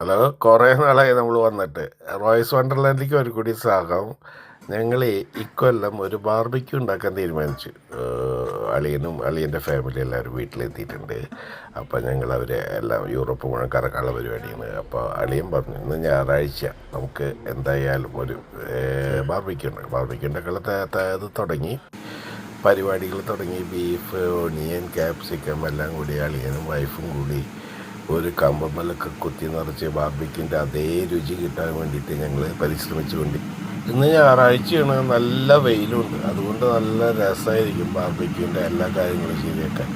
Hello, കുറേ നാളായി നമ്മൾ വന്നിട്ട്. റോയ്സ് വണ്ടർലാൻഡിലേക്ക് ഒരു കൂടി സാഗം. ഞങ്ങൾ ഇക്കൊല്ലം ഒരു ബാർബിക്യൂ ഉണ്ടാക്കാൻ തീരുമാനിച്ചു. അളിയൻ്റെ ഫാമിലി എല്ലാവരും വീട്ടിലെത്തിയിട്ടുണ്ട്. അപ്പോൾ ഞങ്ങൾ അവരെ എല്ലാം യൂറോപ്പ് മുഴുവൻ കറക്കാനുള്ള പരിപാടിയാണ്. അപ്പോൾ അളിയൻ പറഞ്ഞു, ഇന്ന് ഞായറാഴ്ച നമുക്ക് എന്തായാലും ഒരു ബാർബിക്യൂ ഉണ്ടാക്കാം. ബാർബിക്യൂ ഉണ്ടാക്കാനുള്ള ഇത് തുടങ്ങി, പരിപാടികൾ തുടങ്ങി. ബീഫ്, ഓണിയൻ, ക്യാപ്സിക്കം എല്ലാം കൂടി അളിയനും വൈഫും കൂടി ഒരു കമ്പമലൊക്കെ കുത്തി നിറച്ച് ബാർബിക്യൂൻ്റെ അതേ രുചി കിട്ടാൻ വേണ്ടിയിട്ട് ഞങ്ങൾ പരിശ്രമിച്ചുകൊണ്ട്. ഇന്ന് ഞായറാഴ്ചയാണ്, നല്ല വെയിലുണ്ട്, അതുകൊണ്ട് നല്ല രസമായിരിക്കും ബാർബിക്യൂൻ്റെ എല്ലാ കാര്യങ്ങളും ശരിയാക്കാൻ.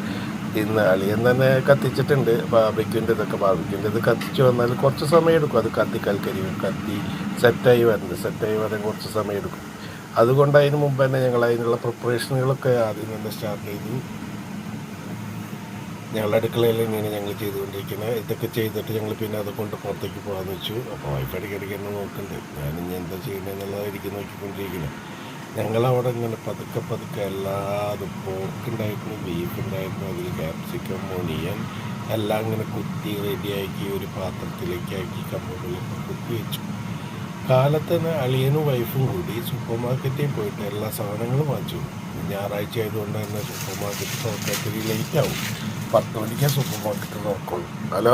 ഇന്ന് അളിയൻ തന്നെ കത്തിച്ചിട്ടുണ്ട് ബാർബിക്യൂൻ്റെ ഇതൊക്കെ. ബാർബിക്യൂൻ്റെ ഇത് കത്തിച്ച് വന്നാൽ കുറച്ച് സമയം എടുക്കും. അത് കൽക്കരിയും കത്തി സെറ്റായി വരാൻ കുറച്ച് സമയം എടുക്കും. അതുകൊണ്ട് അതിന് മുമ്പ് തന്നെ ഞങ്ങൾ അതിനുള്ള പ്രിപ്പറേഷനുകളൊക്കെ ആദ്യം തന്നെ സ്റ്റാർട്ട് ചെയ്തു. ഞങ്ങളുടെ അടുക്കളയിൽ തന്നെയാണ് ഞങ്ങൾ ചെയ്തുകൊണ്ടിരിക്കുന്നത്. ഇതൊക്കെ ചെയ്തിട്ട് ഞങ്ങൾ പിന്നെ അത് കൊണ്ട് പുറത്തേക്ക് പോകാമെന്ന് വെച്ചു. അപ്പോൾ വൈഫ് ഇടയ്ക്കിടയ്ക്ക് എന്നെ നോക്കുന്നുണ്ട്, ഞാനിനി എന്താ ചെയ്യണമെന്നുള്ളതായിരിക്കും നോക്കിക്കൊണ്ടിരിക്കുന്നത്. ഞങ്ങളവിടെ ഇങ്ങനെ പതുക്കെ എല്ലാതും പോർക്കുണ്ടായിരുന്നു, ബീഫ് ഉണ്ടായിരുന്നു, അതിൽ ക്യാപ്സിക്കം, ഒണിയൻ എല്ലാം ഇങ്ങനെ കുത്തി റെഡിയാക്കി ഒരു പാത്രത്തിലേക്കാക്കി കമ്പുകളിലൊക്കെ കുത്തി വെച്ചു. കാലത്ത് തന്നെ അളിയനും വൈഫും കൂടി സൂപ്പർ മാർക്കറ്റിൽ പോയിട്ട് എല്ലാ സാധനങ്ങളും വാങ്ങിച്ചു. ഞായറാഴ്ച ആയതുകൊണ്ട് തന്നെ സൂപ്പർ മാർക്കറ്റ് തുറക്കത്തിരി ലേറ്റ് ആവും. 10 മണിക്കേ സൂപ്പർ മാർക്കറ്റ് തുറക്കുള്ളൂ. ഹലോ,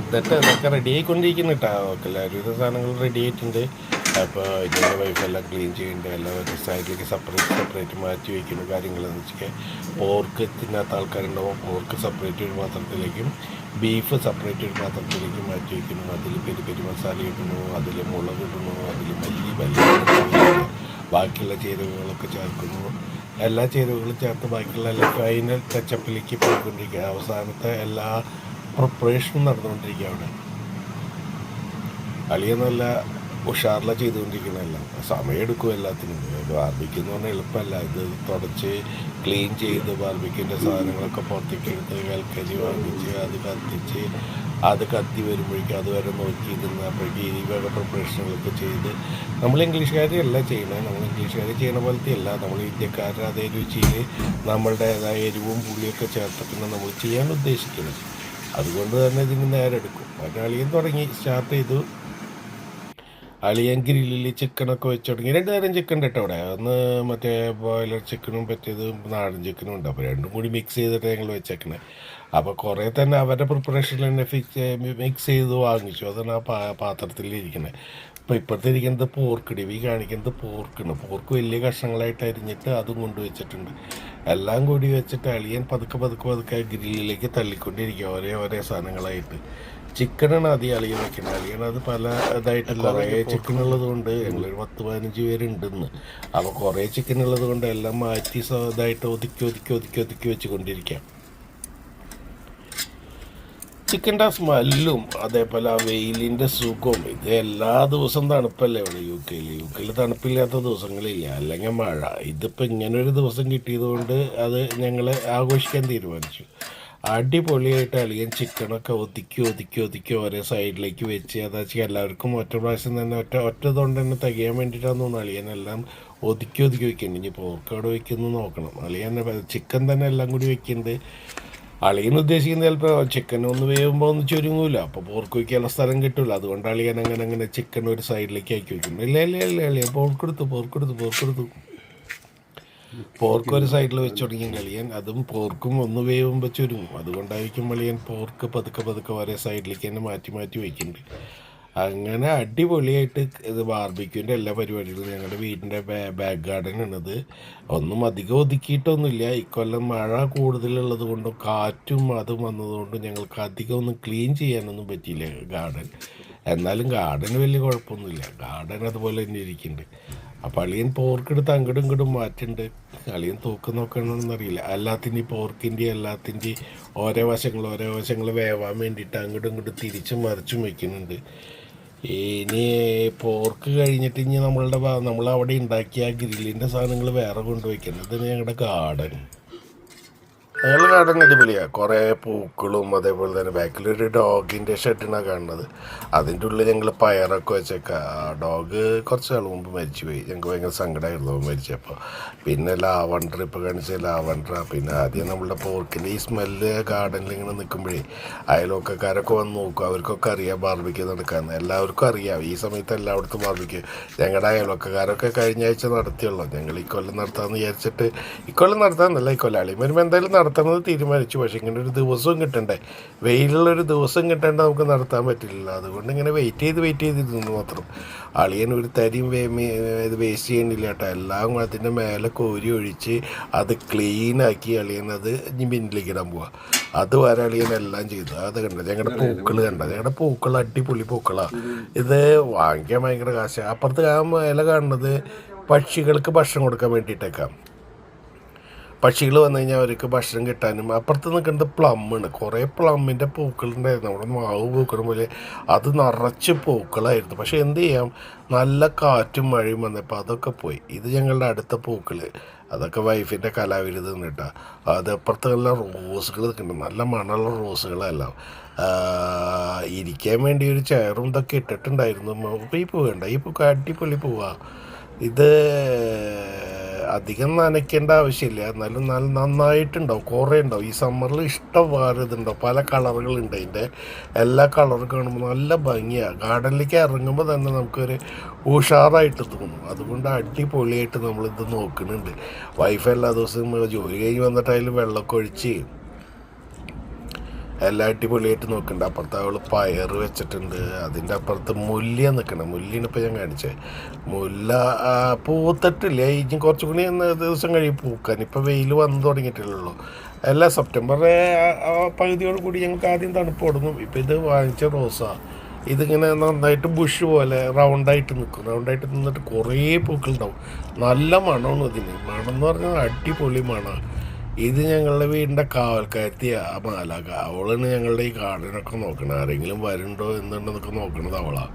എന്നിട്ട് ഇതൊക്കെ റെഡി ആയിക്കൊണ്ടിരിക്കുന്നു കേട്ടോ. എല്ലാവരും ഇത് സാധനങ്ങൾ റെഡി ആയിട്ടുണ്ട്. അപ്പോൾ ഇതിൻ്റെ വൈഫെല്ലാം ക്ലീൻ ചെയ്യുന്നുണ്ട്. എല്ലാം സൈഡിലേക്ക് സെപ്പറേറ്റ് മാറ്റി വയ്ക്കുന്ന കാര്യങ്ങളെന്ന് വെച്ചാൽ പോർക്ക് തിന്നാത്ത ആൾക്കാരുണ്ടാവും. പോർക്ക് സെപ്പറേറ്റ് ഒരു പാത്രത്തിലേക്കും ബീഫ് സെപ്പറേറ്റ് ഒരു പാത്രത്തിലേക്കും മാറ്റി വയ്ക്കുന്നു. അതിൽ പെരി മസാല ഇടുന്നു, അതിൽ മുളക് ഇടുന്നു, അതിൽ മല്ലി ബാക്കിയുള്ള ചേരുവകളൊക്കെ ചേർക്കുന്നു. എല്ലാ ചേരുവകളും ചേർത്ത് ബാക്കിയുള്ള എല്ലാ ഫൈനൽ ടച്ചപ്പിലേക്ക് പോയിക്കൊണ്ടിരിക്കുക. അവസാനത്തെ എല്ലാ പ്രിപ്പറേഷനും നടന്നുകൊണ്ടിരിക്കുക. അവിടെ അളിയ നല്ല ഉഷാറില ചെയ്തുകൊണ്ടിരിക്കുന്നതല്ല. സമയമെടുക്കും എല്ലാത്തിനും. ബാർബിക്യൂ എന്ന് പറഞ്ഞാൽ എളുപ്പമല്ല. ഇത് തുടച്ച് ക്ലീൻ ചെയ്ത് ബാർബിക്യൂൻ്റെ സാധനങ്ങളൊക്കെ പുറത്തേക്ക് എടുത്ത് കൽക്കരി വാങ്ങിച്ച് അത് കത്തിച്ച് അത് കത്തി വരുമ്പോഴേക്കും അതുവരെ നോക്കി നിന്നപ്പോഴേക്കും ഈ വക പ്രിപ്പറേഷനുകളൊക്കെ ചെയ്ത് നമ്മൾ ഇംഗ്ലീഷുകാരെയല്ല ചെയ്യണത്. നമ്മൾ ഇംഗ്ലീഷുകാർ ചെയ്യണ പോലത്തെ അല്ല. നമ്മൾ ഇന്ത്യക്കാരുടെ അതേ രുചിയിൽ നമ്മളുടേതായ എരിവും പുളിയൊക്കെ ചേർത്തിട്ടാണ് നമ്മൾ ചെയ്യാൻ ഉദ്ദേശിക്കുന്നത്. അതുകൊണ്ട് തന്നെ ഇതിന് നേരെ എടുക്കും. അളിയൻ തുടങ്ങി സ്റ്റാർട്ട് ചെയ്തു. അളിയൻ ഗ്രില്ലിൽ ചിക്കനൊക്കെ വെച്ച് തുടങ്ങി. 2 തരം ചിക്കൻ ഉണ്ട് കേട്ടോ അവിടെ. ഒന്ന് മറ്റേ ബോയിലർ ചിക്കനും പറ്റിയത് നാടൻ ചിക്കനും ഉണ്ട്. അപ്പോൾ രണ്ടും കൂടി മിക്സ് ചെയ്തിട്ട് ഞങ്ങൾ വെച്ചേക്കണേ. അപ്പോൾ കുറേ തന്നെ അവരുടെ പ്രിപ്പറേഷനിൽ തന്നെ മിക്സ് ചെയ്ത് വാങ്ങിച്ചു. അതാണ് ആ പാത്രത്തിലിരിക്കുന്നത്. ഇപ്പോൾ ഇപ്പോഴത്തെ ഇരിക്കുന്നത് പോർക്ക് ഡിവി കാണിക്കുന്നത് പോർക്കാണ്. പോർക്ക് വലിയ കഷ്ണങ്ങളായിട്ട് അരിഞ്ഞിട്ട് അതും കൊണ്ടുവച്ചിട്ടുണ്ട്. എല്ലാം കൂടി വെച്ചിട്ട് അളിയൻ പതുക്കെ ഗ്രില്ലിലേക്ക് തള്ളിക്കൊണ്ടിരിക്കുക ഓരോ സാധനങ്ങളായിട്ട്. ചിക്കനാണ് ആദ്യം അളിയൻ വെക്കുന്നത്. അളിയൻ അത് പല ഇതായിട്ട് കുറേ ചിക്കൻ ഉള്ളത് കൊണ്ട് ഞങ്ങളൊരു 10-15 പേരുണ്ടെന്ന്. അപ്പോൾ കുറേ ചിക്കൻ ഉള്ളത് കൊണ്ട് എല്ലാം മാറ്റി ഇതായിട്ട് ഒതുക്കി വെച്ചുകൊണ്ടിരിക്കാം. ചിക്കൻ്റെ സ്മെല്ലും അതേപോലെ ആ വെയിലിൻ്റെ സുഖവും. ഇത് എല്ലാ ദിവസവും തണുപ്പല്ലേ ഇവിടെ യു കെയിൽ തണുപ്പില്ലാത്ത ദിവസങ്ങളില്ല, അല്ലെങ്കിൽ മഴ. ഇതിപ്പോൾ ഇങ്ങനൊരു ദിവസം കിട്ടിയതുകൊണ്ട് അത് ഞങ്ങൾ ആഘോഷിക്കാൻ തീരുമാനിച്ചു. അടിപൊളിയായിട്ട് അളിയൻ ചിക്കനൊക്കെ ഒതുക്കി ഓരോ സൈഡിലേക്ക് വെച്ച് അതാ എല്ലാവർക്കും ഒറ്റ പ്രാവശ്യം തന്നെ ഒറ്റ തൊണ്ട് തന്നെ തികയാൻ വേണ്ടിയിട്ടാന്ന് തോന്നുന്നു അളിയനെല്ലാം ഒതുക്കി വയ്ക്കുന്നുണ്ട്. ഇനി പോർക്ക് അവിടെ വയ്ക്കുന്നു നോക്കണം. അളിയൻ ചിക്കൻ തന്നെ എല്ലാം കൂടി വെക്കുന്നുണ്ട്. അളിയൻ ഉദ്ദേശിക്കുന്നത് ചിലപ്പോൾ ചിക്കൻ ഒന്ന് വേവുമ്പോൾ ഒന്ന് ചുരുങ്ങൂല, അപ്പോൾ പോർക്ക് വയ്ക്കാനുള്ള സ്ഥലം കിട്ടില്ല. അതുകൊണ്ട് അളിയൻ അങ്ങനെ ചിക്കൻ ഒരു സൈഡിലേക്ക് ആക്കി വയ്ക്കുന്നു. ഇല്ല അളിയൻ പോർക്കെടുത്തു പോർക്ക് ഒരു സൈഡിൽ വെച്ച് തുടങ്ങി കളിയാൻ. അതും പോർക്കും ഒന്ന് വേവുമ്പോൾ ചുരുങ്ങും. അതുകൊണ്ടായിരിക്കും അളിയൻ പോർക്ക് പതുക്കെ ഒരേ സൈഡിലേക്ക് തന്നെ മാറ്റി വയ്ക്കുന്നുണ്ട്. അങ്ങനെ അടിപൊളിയായിട്ട് ഇത് ബാർബിക്യൂൻ്റെ എല്ലാ പരിപാടികളും. ഞങ്ങളുടെ വീടിൻ്റെ ബാക്ക് ഗാർഡനാണിത്. ഒന്നും അധികം ഒതുക്കിയിട്ടൊന്നുമില്ല. ഇക്കൊല്ലം മഴ കൂടുതലുള്ളത് കൊണ്ടും കാറ്റും അതും വന്നതുകൊണ്ടും ഞങ്ങൾക്ക് അധികം ഒന്നും ക്ലീൻ ചെയ്യാനൊന്നും പറ്റിയില്ല ഗാർഡൻ. എന്നാലും ഗാർഡന് വലിയ കുഴപ്പമൊന്നുമില്ല. ഗാർഡൻ അതുപോലെ തന്നെ ഇരിക്കുന്നുണ്ട്. അപ്പോൾ അളിയൻ പോർക്കെടുത്ത് അങ്ങോട്ടും ഇങ്ങോട്ടും മാറ്റുന്നുണ്ട്. അളിയൻ തൂക്കം നോക്കണമെന്നറിയില്ല. എല്ലാത്തിൻ്റെയും ഓരോ വശങ്ങൾ വേവാൻ വേണ്ടിയിട്ട് അങ്ങോട്ടും ഇങ്ങോട്ടും തിരിച്ചും മറിച്ചും വയ്ക്കുന്നുണ്ട്. ഇനി പോർക്ക് കഴിഞ്ഞിട്ട് ഇനി നമ്മളവിടെ ഉണ്ടാക്കിയ ഗ്രില്ലിൻ്റെ സാധനങ്ങൾ വേറെ കൊണ്ടുവയ്ക്കുന്നത്. ഇതാണ് ഞങ്ങളുടെ ഗാർഡൻ. ഞങ്ങൾ ഗാർഡൻ അടിപൊളിയാണ്. കുറേ പൂക്കളും അതേപോലെ തന്നെ ബാക്കിലൊരു ഡോഗിൻ്റെ ഷെഡിനാണ് കാണുന്നത്. അതിൻ്റെ ഉള്ളിൽ ഞങ്ങൾ പയറൊക്കെ വെച്ചേക്കാം. ആ ഡോഗ് കുറച്ച് നാൾ മുമ്പ് മരിച്ചു പോയി. ഞങ്ങൾക്ക് ഭയങ്കര സങ്കടമായിരുന്നു മരിച്ചപ്പോൾ. പിന്നെ ലാവണ്ടർ ഇപ്പോൾ കാണിച്ച ലാവണ്ടർ. പിന്നെ ആദ്യം നമ്മളുടെ പോർക്കിൻ്റെ ഈ സ്മെല്ല് ഗാർഡനിൽ ഇങ്ങനെ നിൽക്കുമ്പോഴേ അയൽവക്കക്കാരൊക്കെ വന്ന് നോക്കും. അവർക്കൊക്കെ അറിയാം ബാർബിക്യൂ നടക്കാമെന്ന്. എല്ലാവർക്കും അറിയാം ഈ സമയത്ത് എല്ലായിടത്തും ബാർബിക്യൂ. ഞങ്ങളുടെ അയൽവക്കക്കാരൊക്കെ കഴിഞ്ഞ ആഴ്ച നടത്തിയുള്ളൂ. ഞങ്ങൾ ഈ കൊല്ലം നടത്താമെന്ന് വിചാരിച്ചിട്ട്, ഇക്കൊല്ലം നടത്താമെന്നല്ല, ഈ കൊല്ലം അളിയും വരുമ്പോൾ എന്തായാലും നടത്തുന്നത് തീരുമാനിച്ചു. പക്ഷേ ഇങ്ങനെ ഒരു ദിവസവും കിട്ടണ്ടേ, വെയിലുള്ളൊരു ദിവസം കിട്ടേണ്ട നമുക്ക് നടത്താൻ പറ്റില്ല. അതുകൊണ്ട് ഇങ്ങനെ വെയിറ്റ് ചെയ്തിരുന്നു മാത്രം. അളിയൻ ഒരു തരിയും ഇത് വേസ്റ്റ് ചെയ്യണില്ല കേട്ടോ. എല്ലാം അതിൻ്റെ മേലെ കോരി ഒഴിച്ച് അത് ക്ലീനാക്കി അളിയൻ അത് ബിന്നിലേക്ക് ഇടാൻ പോവുക. അതുവരെ അളിയൻ എല്ലാം ചെയ്തു. അത് കണ്ട ഞങ്ങളുടെ പൂക്കൾ ഞങ്ങളുടെ പൂക്കൾ അടിപൊളി പൂക്കളാണ്. ഇത് വാങ്ങിക്കാൻ ഭയങ്കര കാശ്. അപ്പുറത്ത് ആ മേലെ കാണുന്നത് പക്ഷികൾക്ക് ഭക്ഷണം കൊടുക്കാൻ വേണ്ടിയിട്ടേക്കാം. പക്ഷികൾ വന്നു കഴിഞ്ഞാൽ അവർക്ക് ഭക്ഷണം കിട്ടാനും. അപ്പുറത്ത് നിൽക്കുന്നത് പ്ലമ്മാണ്. കുറേ പ്ലമ്മിൻ്റെ പൂക്കളുണ്ടായിരുന്നു. നമ്മുടെ മാവ് പൂക്കൾ പോലെ അത് നിറച്ച് പൂക്കളായിരുന്നു. പക്ഷേ എന്ത് ചെയ്യാം, നല്ല കാറ്റും മഴയും വന്നപ്പോൾ അതൊക്കെ പോയി. ഇത് ഞങ്ങളുടെ അടുത്ത പൂക്കൾ. അതൊക്കെ വൈഫിൻ്റെ കലാവിരുത് കേട്ടോ. അത് അപ്പുറത്ത് നല്ല റോസുകൾ നിൽക്കുന്നുണ്ട്. നല്ല മണമുള്ള റോസുകളെല്ലാം. ഇരിക്കാൻ വേണ്ടി ഒരു ചെയറും ഇതൊക്കെ ഇട്ടിട്ടുണ്ടായിരുന്നു. അപ്പോൾ ഈ പൂവ് വേണ്ട, ഈ പൂക്ക് അടിപൊളി പൂവാണ്. ഇത് അധികം നനയ്ക്കേണ്ട ആവശ്യമില്ല. എന്നാലും നല്ല നന്നായിട്ടുണ്ടാവും, കുറേ ഉണ്ടാവും. ഈ സമ്മറിൽ ഇഷ്ടംപോലെ ഇതുണ്ടാവും. പല കളറുകളുണ്ട്. അതിൻ്റെ എല്ലാ കളറും കാണുമ്പോൾ നല്ല ഭംഗിയാണ്. ഗാർഡനിലേക്ക് ഇറങ്ങുമ്പോൾ തന്നെ നമുക്കൊരു ഉഷാറായിട്ട് തോന്നും. അതുകൊണ്ട് അടിപൊളിയായിട്ട് നമ്മളിത് നോക്കുന്നുണ്ട്. വൈഫ് എല്ലാ ദിവസവും ജോലി കഴിഞ്ഞ് വന്നിട്ട് അതിൽ വെള്ളമൊക്കെ ഒഴിച്ച് എല്ലാം അടിപൊളിയായിട്ട് നോക്കുന്നുണ്ട്. അപ്പുറത്ത് അവൾ പയർ വെച്ചിട്ടുണ്ട്. അതിൻ്റെ അപ്പുറത്ത് മുല്ല നിൽക്കണം. മുല്ലിനിപ്പോൾ ഞാൻ കാണിച്ചത്. മുല്ല പൂത്തിട്ടില്ല. ഇനി കുറച്ചും കൂടി ദിവസം കഴിയും പൂക്കാൻ. ഇപ്പോൾ വെയിൽ വന്നു തുടങ്ങിയിട്ടില്ലല്ലോ. എല്ലാ സെപ്റ്റംബർ പകുതിയോട് കൂടി ഞങ്ങൾക്ക് ആദ്യം തണുപ്പ് തുടങ്ങും. ഇപ്പോൾ ഇത് വാങ്ങിച്ച റോസാണ്. ഇതിങ്ങനെ നന്നായിട്ട് ബുഷ് പോലെ റൗണ്ടായിട്ട് നിൽക്കും. റൗണ്ടായിട്ട് നിന്നിട്ട് കുറേ പൂക്കളുണ്ടാവും. നല്ല മണമാണ് ഇതിന്. മണം എന്ന് പറഞ്ഞാൽ അടിപൊളി മണമാണ്. ഇത് ഞങ്ങളുടെ വീടിൻ്റെ കാവൽക്കാരത്തിയാണ് മാലാക. അവളാണ് ഞങ്ങളുടെ ഈ ഗാർഡനൊക്കെ നോക്കണം. ആരെങ്കിലും വരുന്നുണ്ടോ എന്തുണ്ടെന്നൊക്കെ നോക്കണത് അവളാണ്.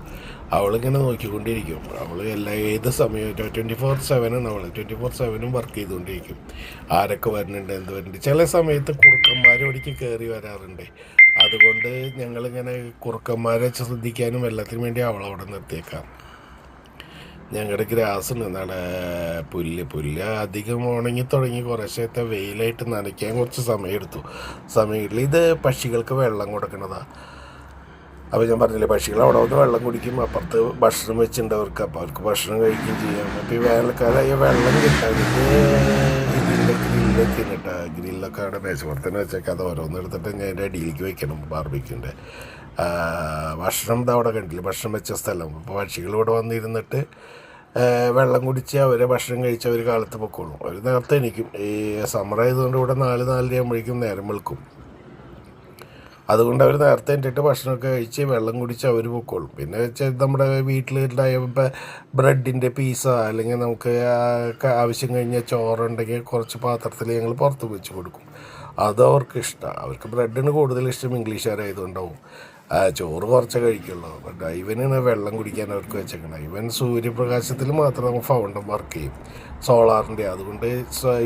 അവളിങ്ങനെ നോക്കിക്കൊണ്ടിരിക്കും. അവൾ ഏത് സമയവും 24/7 അവൾ 24/7 വർക്ക് ചെയ്തുകൊണ്ടിരിക്കും. ആരൊക്കെ വരുന്നുണ്ട്, എന്ത് വരുന്നുണ്ട്. ചില സമയത്ത് കുറുക്കന്മാർ ഇവിടേക്ക് കയറി വരാറുണ്ട്. അതുകൊണ്ട് ഞങ്ങളിങ്ങനെ കുറുക്കന്മാരെ ശ്രദ്ധിക്കാനും എല്ലാത്തിനും വേണ്ടി അവളവിടെ നിർത്തിയേക്കാം. ഞങ്ങളുടെ ഗ്രാസ് ഉണ്ട്, നാളെ പുല്ല് അധികം ഉണങ്ങി തുടങ്ങി. കുറേശ്ശത്തെ വെയിലായിട്ട് നനയ്ക്കാൻ കുറച്ച് സമയമെടുത്തു. ഇത് പക്ഷികൾക്ക് വെള്ളം കൊടുക്കണതാണ്. അപ്പോൾ ഞാൻ പറഞ്ഞില്ലേ, പക്ഷികൾ അവിടെ വന്ന് വെള്ളം കുടിക്കും. അപ്പുറത്ത് ഭക്ഷണം വെച്ചിട്ടുണ്ട് അവർക്ക്. അപ്പോൾ അവർക്ക് ഭക്ഷണം കഴിക്കുകയും ചെയ്യാം. അപ്പോൾ ഈ വേനൽക്കാലമായ വെള്ളം കിട്ടാൻ ഇതിൻ്റെ ഗ്രില്ലൊക്കെ ഉണ്ട്. ഗ്രില്ലൊക്കെ അവിടെ മേശപ്പുറത്തന്നെ വെച്ചേക്കാം. അത് ഓരോന്ന് എടുത്തിട്ട് ഞാൻ അതിൻ്റെ അടിയിലേക്ക് വെക്കണം ബാർബിക്യൂൻ്റെ. ഭക്ഷണം അവിടെ കണ്ടില്ല, ഭക്ഷണം വെച്ച സ്ഥലം. അപ്പോൾ പക്ഷികൾ ഇവിടെ വന്നിരുന്നിട്ട് വെള്ളം കുടിച്ച് അവരെ ഭക്ഷണം കഴിച്ച് അവർ കാലത്ത് പൊക്കോളും. അവർ നേരത്തെ എണീക്കും. ഈ സമ്മറായതുകൊണ്ട് ഇവിടെ 4-4:30 ആകുമ്പോഴേക്കും നേരം വെളുക്കും. അതുകൊണ്ട് അവർ നേരത്തെ എണീറ്റിട്ട് ഭക്ഷണമൊക്കെ കഴിച്ച് വെള്ളം കുടിച്ച് അവർ പൊക്കോളും. പിന്നെ വെച്ചാൽ നമ്മുടെ വീട്ടിലുണ്ടായ ബ്രെഡിൻ്റെ പീസോ അല്ലെങ്കിൽ നമുക്ക് ആവശ്യം കഴിഞ്ഞാൽ ചോറുണ്ടെങ്കിൽ കുറച്ച് പാത്രത്തിൽ ഞങ്ങൾ പുറത്ത് വെച്ച് കൊടുക്കും. അത് അവർക്ക് ഇഷ്ടമാണ്. അവർക്ക് ബ്രെഡിന് കൂടുതൽ ഇഷ്ടം ഇംഗ്ലീഷുകാരായതുകൊണ്ടാവും. ചോറ് കുറച്ചേ കഴിക്കുള്ളൂ. ബട്ട് ഇവനാണ് വെള്ളം കുടിക്കാൻ അവർക്ക് വെച്ചേക്കണം. ഇവൻ സൂര്യപ്രകാശത്തിൽ മാത്രം ഫൗണ്ടൻ വർക്ക് ചെയ്യും, സോളാറിൻ്റെ. അതുകൊണ്ട്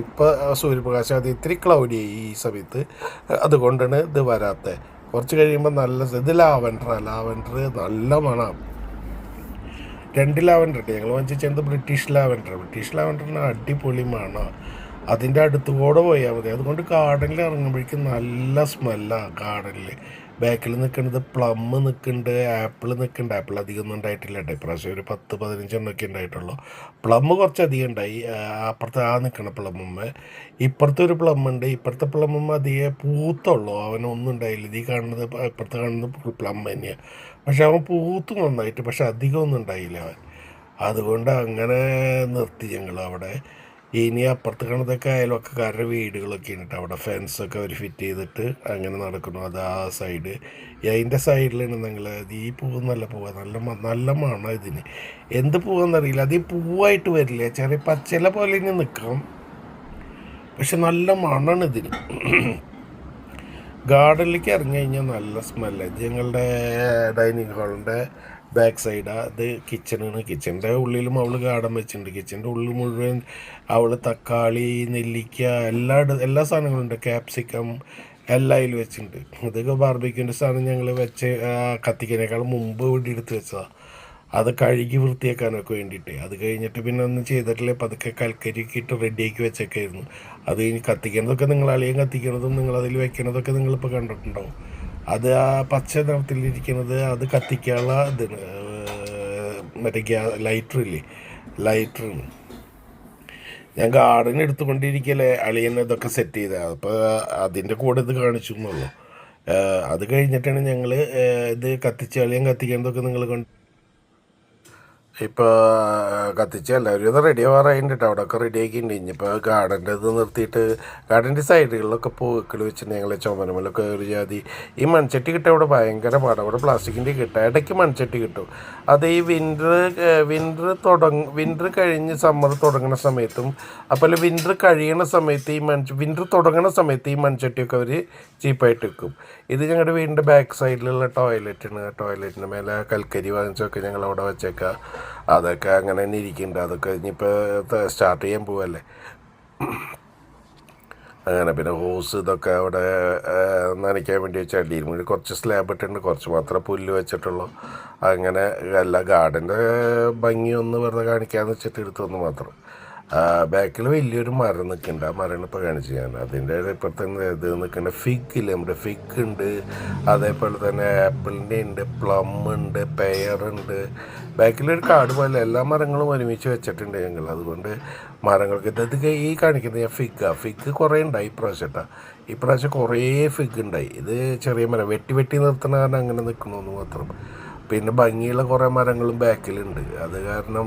ഇപ്പോൾ സൂര്യപ്രകാശം അത് ഇത്തിരി ക്ലൗഡിയായി ഈ സമയത്ത്. അതുകൊണ്ടാണ് ഇത് വരാത്തത്. കുറച്ച് കഴിയുമ്പോൾ ഇത് ലാവൻഡർ നല്ല മണം. 2 ലാവൻഡർ ഉണ്ട്. ഞങ്ങൾ വാങ്ങിച്ചത് ബ്രിട്ടീഷ് ലാവൻഡറിന് അടിപൊളി മണം. അതിൻ്റെ അടുത്തുകൂടെ പോയാൽ മതി. അതുകൊണ്ട് ഗാർഡനിൽ ഇറങ്ങുമ്പോഴേക്കും നല്ല സ്മെല്ലാണ്. ഗാർഡനിൽ ബാക്കിൽ നിൽക്കുന്നത് പ്ലം നിൽക്കുന്നുണ്ട്, ആപ്പിൾ നിൽക്കുന്നുണ്ട്. ആപ്പിൾ അധികം ഒന്നും ഉണ്ടായിട്ടില്ല കേട്ടോ. ഇപ്രാവശ്യം ഒരു 10-15 എണ്ണമൊക്കെ ഉണ്ടായിട്ടുള്ളൂ. പ്ലം കുറച്ചധികം ഉണ്ടായി. അപ്പുറത്ത് നിൽക്കണ പ്ലമ്മ. ഇപ്പുറത്തെ ഒരു പ്ലം ഉണ്ട്. ഇപ്പുറത്തെ പ്ലമ്മ അധികം പൂത്തുള്ളൂ. അവനൊന്നും ഉണ്ടായില്ല. ഇത് കാണുന്നത് ഇപ്പുറത്ത് കാണുന്നത് പ്ലം തന്നെയാണ്. പക്ഷെ അവൻ പൂത്ത് നന്നായിട്ട്, പക്ഷെ അധികം ഒന്നും ഉണ്ടായില്ല അവൻ. അതുകൊണ്ട് അങ്ങനെ നിർത്തി ഞങ്ങൾ അവിടെ. ഇനി അപ്പുറത്ത് കാണുന്നതൊക്കെ അയൽവക്കക്കാരുടെ വീടുകളൊക്കെ ഉണ്ട്. അവിടെ ഫെൻസൊക്കെ അവർ ഫിറ്റ് ചെയ്തിട്ട് അങ്ങനെ നടക്കുന്നു. അത് ആ സൈഡ്. അതിൻ്റെ സൈഡിലാണ് നിങ്ങൾ ഈ പൂവ് നല്ല നല്ല മണം ഇതിന്. എന്ത് പൂവെന്നറിയില്ല. അത് ഈ പൂവായിട്ട് വരില്ല, ചെറിയ പച്ചില പോലെ ഇനി നിൽക്കാം. പക്ഷെ നല്ല മണമാണ് ഇതിന്. ഗാർഡനിലേക്ക് ഇറങ്ങി കഴിഞ്ഞാൽ നല്ല സ്മെല്ല്. ഇത് ഞങ്ങളുടെ ഡൈനിങ് ഹാളിൻ്റെ ബാക്ക് സൈഡാണ്. അത് കിച്ചണാണ്. കിച്ചൻ്റെ ഉള്ളിലും അവൾ ഗാർഡൻ വെച്ചിട്ടുണ്ട്. കിച്ചൻ്റെ ഉള്ളിൽ മുഴുവൻ അവൾ തക്കാളി, നെല്ലിക്ക, എല്ലാ സാധനങ്ങളും ഉണ്ട്. ക്യാപ്സിക്കം എല്ലാം അതിൽ വെച്ചിട്ടുണ്ട്. ഇതൊക്കെ ബാർബിക്യൂൻ്റെ സാധനം ഞങ്ങൾ വെച്ച് കത്തിക്കുന്നതിനേക്കാൾ മുമ്പ് ഇവിടെ എടുത്ത് വെച്ചതാണ്. അത് കഴുകി വൃത്തിയാക്കാനൊക്കെ വേണ്ടിയിട്ട്. അത് കഴിഞ്ഞിട്ട് പിന്നെ ഒന്നും ചെയ്തിട്ടില്ല. പതുക്കെ കൽക്കരിയൊക്കെ ഇട്ട് റെഡിയാക്കി വെച്ചൊക്കെയായിരുന്നു. അത് കഴിഞ്ഞ് കത്തിക്കുന്നതൊക്കെ നിങ്ങൾ അളിയൻ കത്തിക്കുന്നതും നിങ്ങളതിൽ വെക്കുന്നതൊക്കെ നിങ്ങളിപ്പോൾ കണ്ടിട്ടുണ്ടാവും. അത് ആ പച്ച നിറത്തിലിരിക്കുന്നത് അത് കത്തിക്കാനുള്ള ഇതാണ്. മറ്റേ ലൈറ്ററില്ലേ, ലൈറ്ററാണ്. ഞാൻ ഗാർഡൻ എടുത്തുകൊണ്ടിരിക്കലേ അളിയൻ ഇതൊക്കെ സെറ്റ് ചെയ്തത്. അപ്പോൾ അതിൻ്റെ കൂടെ ഇത് കാണിച്ചു എന്നുള്ളൂ. അത് കഴിഞ്ഞിട്ടാണ് ഞങ്ങൾ ഇത് കത്തിച്ച് അളിയൻ കത്തിക്കുന്നതൊക്കെ നിങ്ങൾ കണ്ടു. ഇപ്പോൾ കത്തിച്ച് എല്ലാവരും ഇത് റെഡി ആവാറായിട്ടുണ്ട് കേട്ടോ. അവിടെയൊക്കെ റെഡി ആക്കിയിട്ടുണ്ട്. ഇനിയിപ്പോൾ ഗാർഡൻ്റെ ഇത് നിർത്തിയിട്ട് ഗാർഡൻ്റെ സൈഡുകളിലൊക്കെ പൂക്കൾ വെച്ചിട്ട് ഞങ്ങൾ ചുമരമലൊക്കെ ഒരു ജാതി ഈ മൺചട്ടി കിട്ടുക അവിടെ ഭയങ്കര പാടാണ്. അവിടെ പ്ലാസ്റ്റിക്കിൻ്റെ കിട്ടുക, ഇടയ്ക്ക് മൺചട്ടി കിട്ടും. അത് ഈ വിൻ്റർ കഴിഞ്ഞ് സമ്മർ തുടങ്ങുന്ന സമയത്തും അപ്പോൾ വിൻ്റർ കഴിയണ സമയത്ത് വിൻ്റർ തുടങ്ങുന്ന സമയത്ത് ഈ മൺചട്ടിയൊക്കെ അവർ ചീപ്പായിട്ട് വിൽക്കും. ഇത് ഞങ്ങളുടെ വീടിൻ്റെ ബാക്ക് സൈഡിലുള്ള ടോയ്ലറ്റാണ്. ടോയ്ലറ്റിൻ്റെ മേലെ കൽക്കരി വാങ്ങിച്ചൊക്കെ ഞങ്ങൾ അവിടെ വെച്ചേക്കാം. അതൊക്കെ അങ്ങനെ തന്നെ ഇരിക്കുന്നുണ്ട്. അതൊക്കെ ഇനിയിപ്പോൾ സ്റ്റാർട്ട് ചെയ്യാൻ പോവല്ലേ. അങ്ങനെ പിന്നെ ഹോസ് ഇതൊക്കെ അവിടെ നനയ്ക്കാൻ വേണ്ടി വെച്ച അടിയിൽ മുഴുവൻ കുറച്ച് സ്ലാബ് ഇട്ടിട്ടുണ്ട്. കുറച്ച് മാത്രമേ പുല്ല് വെച്ചിട്ടുള്ളൂ. അങ്ങനെ എല്ലാ ഗാർഡൻ്റെ ഭംഗിയൊന്ന് വെറുതെ കാണിക്കാമെന്ന് വെച്ചിട്ട് എടുത്തൊന്ന് മാത്രം. ബാക്കിൽ വലിയൊരു മരം നിൽക്കുന്നുണ്ട്. ആ മരമാണ് ഇപ്പോൾ കാണിച്ചു ഞാൻ. അതിൻ്റെ ഇപ്പോഴത്തെ ഇത് നിൽക്കുന്ന ഫിഗില്ലേ, നമ്മുടെ ഫിഗ് ഉണ്ട്. അതേപോലെ തന്നെ ആപ്പിളിൻ്റെ ഉണ്ട്, പ്ലം ഉണ്ട്, പെയറുണ്ട്. ബാക്കിലൊരു കാട് പോലെ എല്ലാ മരങ്ങളും ഒരുമിച്ച് വെച്ചിട്ടുണ്ട് ഞങ്ങൾ. അതുകൊണ്ട് മരങ്ങൾക്ക് ഇത് ഈ കാണിക്കുന്നത് ഞാൻ ഫിഗ് കുറേ ഉണ്ടായി ഇപ്രാവശ്യം കുറേ ഫിഗ് ഉണ്ടായി. ഇത് ചെറിയ മരം വെട്ടി നിർത്തുന്ന കാരണം അങ്ങനെ നിൽക്കണമെന്ന് മാത്രം. പിന്നെ ഭംഗിയുള്ള കുറേ മരങ്ങളും ബാക്കിലുണ്ട്. അത് കാരണം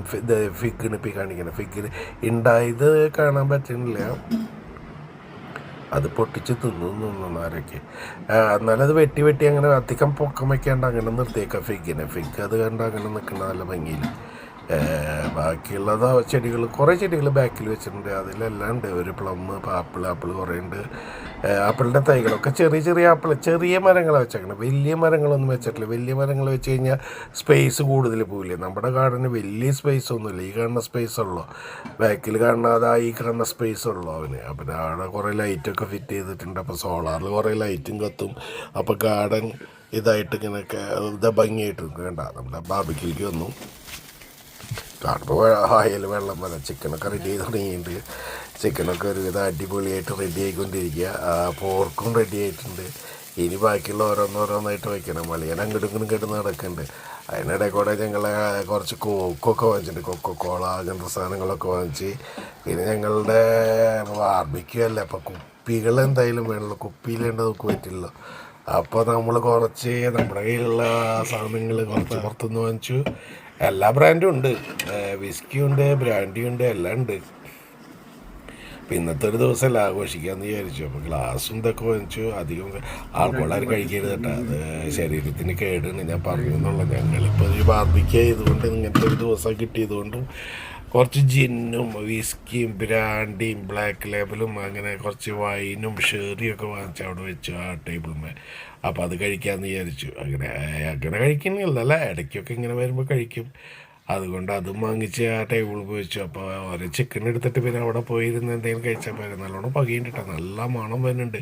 ഫിഗിന് ഇപ്പം കാണിക്കണം. ഫിഗിന് ഉണ്ടായത് കാണാൻ പറ്റുന്നില്ല. അത് പൊട്ടിച്ച് തിന്നു ആരൊക്കെ. എന്നാലും അത് വെട്ടി അങ്ങനെ അധികം പൊക്കം വയ്ക്കാണ്ട് അങ്ങനെ നിർത്തിയേക്കാം ഫിഗ് അത് കണ്ട് അങ്ങനെ നിൽക്കുന്ന നല്ല ഭംഗിയിൽ. ബാക്കിയുള്ളത് ചെടികൾ കുറേ ചെടികൾ ബാക്കിൽ വെച്ചിട്ടുണ്ട്. അതിലെല്ലാം ഉണ്ട്. ഒരു പ്ലം, ആപ്പിൾ കുറേ ഉണ്ട്. ആപ്പിളിൻ്റെ തൈകളൊക്കെ ചെറിയ മരങ്ങളാണ് വെച്ചേക്കണം. വലിയ മരങ്ങളൊന്നും വെച്ചിട്ടില്ല. വലിയ മരങ്ങൾ വെച്ച് കഴിഞ്ഞാൽ സ്പേസ് കൂടുതൽ പോവില്ലേ. നമ്മുടെ ഗാർഡന് വലിയ സ്പേസ് ഒന്നുമില്ല. ഈ കാണുന്ന സ്പേസ് ഉള്ളൂ. ബാക്കിൽ കാണുന്ന ഈ കാണുന്ന സ്പേസ് ഉള്ളൂ അവന്. അപ്പം അവിടെ കുറേ ലൈറ്റൊക്കെ ഫിറ്റ് ചെയ്തിട്ടുണ്ട്. അപ്പോൾ സോളാറിൽ കുറേ ലൈറ്റും കത്തും. അപ്പോൾ ഗാർഡൻ ഇതായിട്ട് ഇങ്ങനെയൊക്കെ ഭംഗിയായിട്ട് വേണ്ട. നമ്മുടെ ബാർബിക്യൂക്ക് വന്നു കാണുമ്പോൾ ആയാൽ വെള്ളം വരാം. ചിക്കനൊക്കെ റെഡി ചെയ്ത് തുടങ്ങിയിട്ടുണ്ട്. ചിക്കനൊക്കെ ഒരുവിധം അടിപൊളിയായിട്ട് റെഡി ആയിക്കൊണ്ടിരിക്കുക. പോർക്കും റെഡി ആയിട്ടുണ്ട്. ഇനി ബാക്കിയുള്ള ഓരോന്നായിട്ട് വയ്ക്കണം. മളിയൻ അങ്ങോട്ടും നടക്കുന്നുണ്ട്. അതിനിടെ കൂടെ ഞങ്ങൾ കുറച്ച് കോക്കൊക്കെ വാങ്ങിച്ചിട്ടുണ്ട്. കൊക്കോക്കോള അങ്ങനത്തെ സാധനങ്ങളൊക്കെ വാങ്ങിച്ച്. പിന്നെ ഞങ്ങളുടെ ബാർബിക്യൂ അല്ലേ, അപ്പോൾ കുപ്പികൾ എന്തായാലും വേണമല്ലോ. കുപ്പിയിലേണ്ട നമുക്ക് പറ്റില്ലല്ലോ. അപ്പോൾ നമ്മൾ കുറച്ച് നമ്മുടെ കയ്യിലുള്ള സാധനങ്ങൾ കുറച്ച് പുറത്തുനിന്ന് വാങ്ങിച്ചു. എല്ലാ ബ്രാൻഡും ഉണ്ട്. വിസ്കി ഉണ്ട്, ബ്രാൻഡി ഉണ്ട്, എല്ലാം ഉണ്ട്. അപ്പം ഇന്നത്തെ ഒരു ദിവസമല്ല ആഘോഷിക്കാമെന്ന് വിചാരിച്ചു. അപ്പോൾ ഗ്ലാസും ഇതൊക്കെ വാങ്ങിച്ചു. അധികം ആൾക്കാരും കഴിക്കരുത് കേട്ടോ. അത് ശരീരത്തിന് കേടാണ്. ഞാൻ പറഞ്ഞു എന്നുള്ള. ഞങ്ങളിപ്പോൾ ഒരു ബാർബിക്യൂ ആയതുകൊണ്ട് ഇങ്ങനത്തെ ഒരു ദിവസം കിട്ടിയതുകൊണ്ടും കുറച്ച് ജിന്നും വിസ്കിയും ബ്രാൻഡിയും ബ്ലാക്ക് ലേബലും അങ്ങനെ കുറച്ച് വൈനും ഷേറിയൊക്കെ വാങ്ങിച്ച് അവിടെ വെച്ചു ആ ടേബിളിന്മേൽ. അപ്പോൾ അത് കഴിക്കാമെന്ന് വിചാരിച്ചു. അങ്ങനെ കഴിക്കുന്നില്ല, ഇടയ്ക്കൊക്കെ ഇങ്ങനെ വരുമ്പോൾ കഴിക്കും. അതുകൊണ്ട് അതും വാങ്ങിച്ച് ആ ടേബിളിൽ പോയി വെച്ചു. അപ്പോൾ ഒരു ചിക്കൻ എടുത്തിട്ട് പിന്നെ അവിടെ പോയിരുന്ന് എന്തെങ്കിലും കഴിച്ചാൽ പോയത്. നല്ലോണം പകയുണ്ട്. നല്ല മണം വരുന്നുണ്ട്.